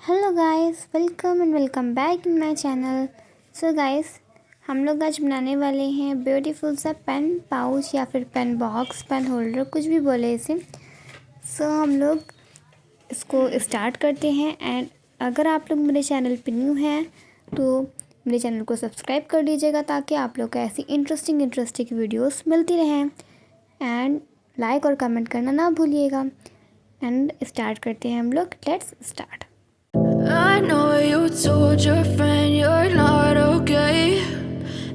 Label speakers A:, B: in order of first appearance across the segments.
A: Hello guys, welcome back in my channel. So guys, हम लोग आज बनाने वाले हैं ब्यूटीफुल सा पेन पाउच या फिर पेन बॉक्स, पेन होल्डर, कुछ भी बोले इसे। सो हम लोग इसको स्टार्ट करते हैं। एंड अगर आप लोग मेरे चैनल पे न्यू हैं तो मेरे चैनल को सब्सक्राइब कर लीजिएगा ताकि आप लोग को ऐसी इंटरेस्टिंग वीडियोस मिलती रहें। एंड लाइक और कमेंट करना ना भूलिएगा। एंड स्टार्ट करते हैं हम लोग। Let's start.
B: I know you told your friend you're not okay,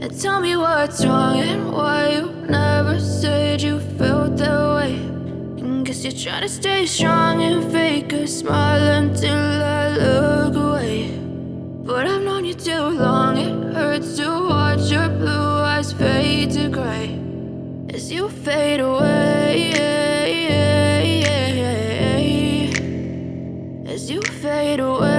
B: and tell me what's wrong and why you never said you felt that way. And guess you're trying to stay strong and fake a smile until I look away. But I've known you too long, it hurts to watch your blue eyes fade to gray as you fade away, as you fade away.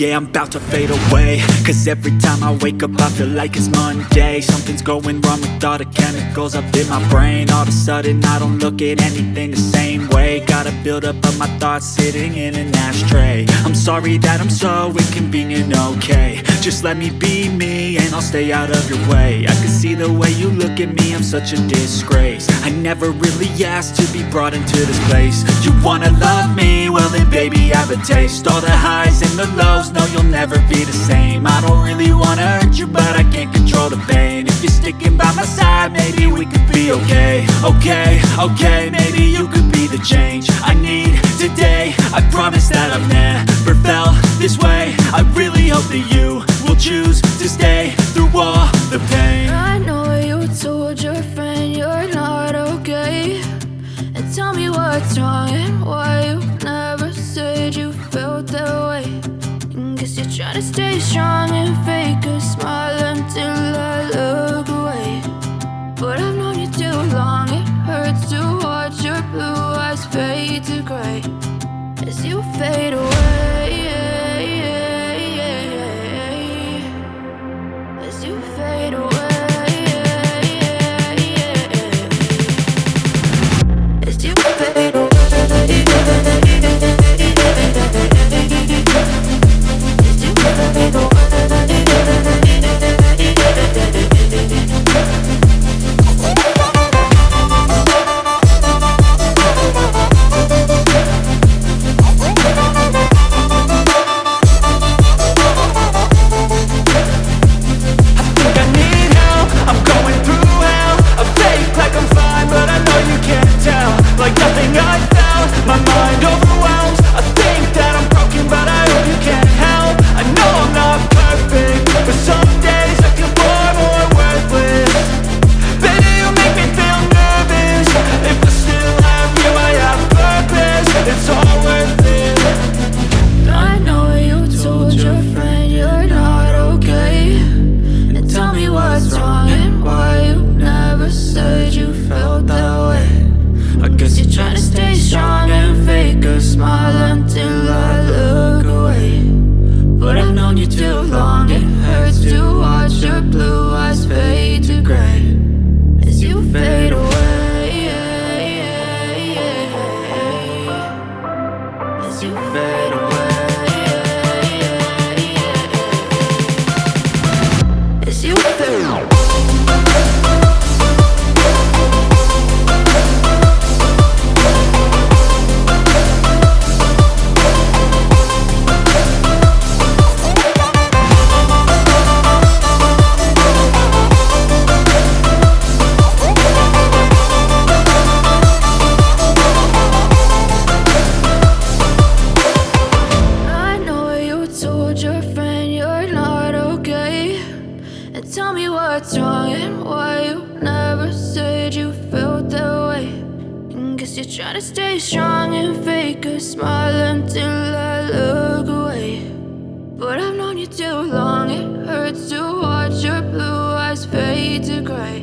C: Yeah, I'm about to fade away, 'cause every time I wake up I feel like it's Monday. Something's going wrong with all the chemicals up in my brain. All of a sudden I don't look at anything the same way. Got a build up of my thoughts sitting in an ashtray. I'm sorry that I'm so inconvenient, okay. Just let me be me and I'll stay out of your way. I can see the way you look at me, I'm such a disgrace. I never really asked to be brought into this place. You wanna love me? Well then baby have a taste. All the highs and the lows, no you'll never be the same. I don't really wanna hurt you but I can't control the pain. If you're sticking by my side, maybe we could be okay. Okay, maybe you could be the change I need today. I promise that I've never felt this way. I really hope that you will choose to stay through all the pain.
B: I know you told your friend you're not okay, and tell me what's wrong and why you never said you felt that way. And guess you're trying to stay strong and fake a smile until I look away. But I've known you too long, it hurts to watch your blue eyes fade to gray as you fade away, as you fade away. As you fade away, as you fade away. Tell me what's wrong and why you never said you felt that way. And guess you're trying to stay strong and fake a smile until I look away. But I've known you too long, it hurts to watch your blue eyes fade to gray